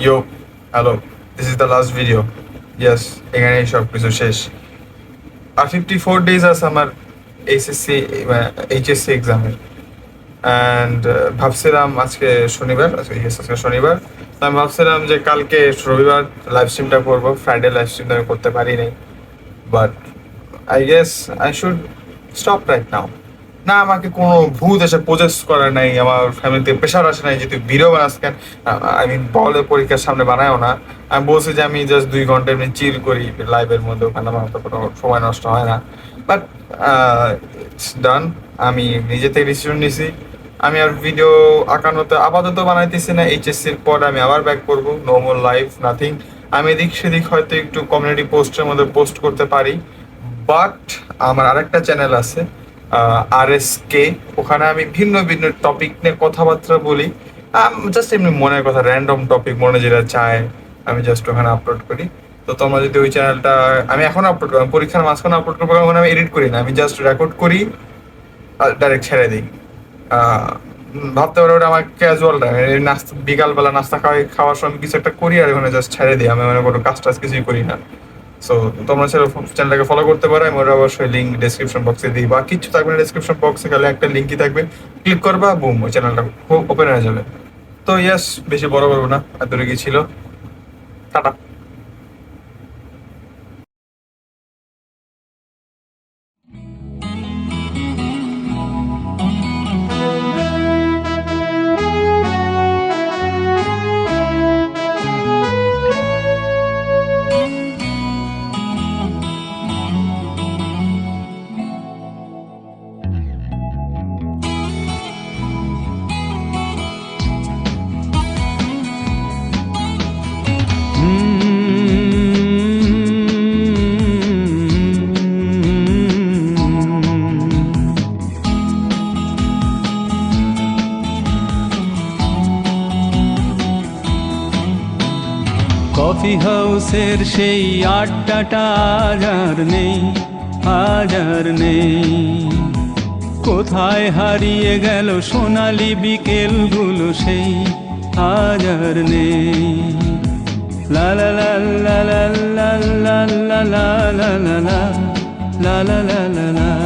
Yo, hello, this is the last video. Yes, এখানেই সব কিছু শেষ। আর 54 days আছে আমার এইচএসসি এইচএসসি এক্সামের। অ্যান্ড ভাবছিলাম আজকে শনিবার, আজকে শনিবার, তো আমি ভাবছিলাম যে কালকে রবিবার লাইভ স্ট্রিমটা করবো। ফ্রাইডে লাইভ স্ট্রিমটা আমি করতে পারি নাই, but I guess I should stop right now. না, আমাকে কোনো ভূত এসে প্রজেস করে নাই, আমার ফ্যামিলিতে প্রেশার আসে নাই যে তুই ভিডিও বানাস কেন। আই মিন বলে পরীক্ষার সামনে বানায়ও না। আমি বলছি যে আমি জাস্ট 2 ঘন্টা এমনি চিল করি লাইভের মধ্যে, ওখানে আমার তো কোনো সময় নষ্ট হয় না। বাট ইটস ডান। আমি নিজে থেকে ডিসিশন নিছি, আমি আর ভিডিও আঁকানোতে আপাতত বানাইতেছি না। এইচএসসির পর আমি আবার ব্যাক করবো, নো মোর লাইফ, নাথিং। আমি এদিক সেদিক হয়তো একটু কমিউনিটি পোস্টের মধ্যে পোস্ট করতে পারি, বাট আমার আরেকটা চ্যানেল আছে RSK, ওখানে আমি ভিন্ন ভিন্ন টপিক নিয়ে কথাবার্তা বলি। জাস্ট এমনি মনের কথা, র্যান্ডম টপিক মনে যেটা চায় আমি জাস্ট ওখানে আপলোড করি। তো তোমরা যদি ওই চ্যানেলটা, আমি এখন আপলোড করি, পরীক্ষার মাঝখানে আপলোড করবো, এখন আমি এডিট করি না, আমি জাস্ট রেকর্ড করি আর ডাইরেক্ট ছেড়ে দিই। ভাবতে পারো ওটা আমার ক্যাজুয়াল টাইম, নাস্তা বিকালবেলা নাস্তা খাওয়ার সময় কিছু একটা করি আর ওখানে জাস্ট ছেড়ে দিই। আমি মানে কোনো কাজ টাজ কিছুই করি না। সো তোমরা চ্যানেলটাকে ফলো করতে পারো, আমি ওটা অবশ্যই লিঙ্ক ডিসক্রিপশন বক্সে দিই, বা কিছু থাকবে না ডিসক্রিপশন বক্সে, খালি একটা লিঙ্কই থাকবে, ক্লিক করবা, বুম, ওই চ্যানেলটা ওপেন হয়ে যাবে। তো ইয়াস, বেশি বড় করবো না, এত কি ছিল। টাটা। কফি হাউসের সেই আড্ডাটা আজ আর নেই, আজ আর নেই। কোথায় হারিয়ে গেল সোনালি বিকেলগুলো সেই, আজ আর নেই। লা লা লা লা লা লা লা লা লা লা লা লা লা লা লা লা।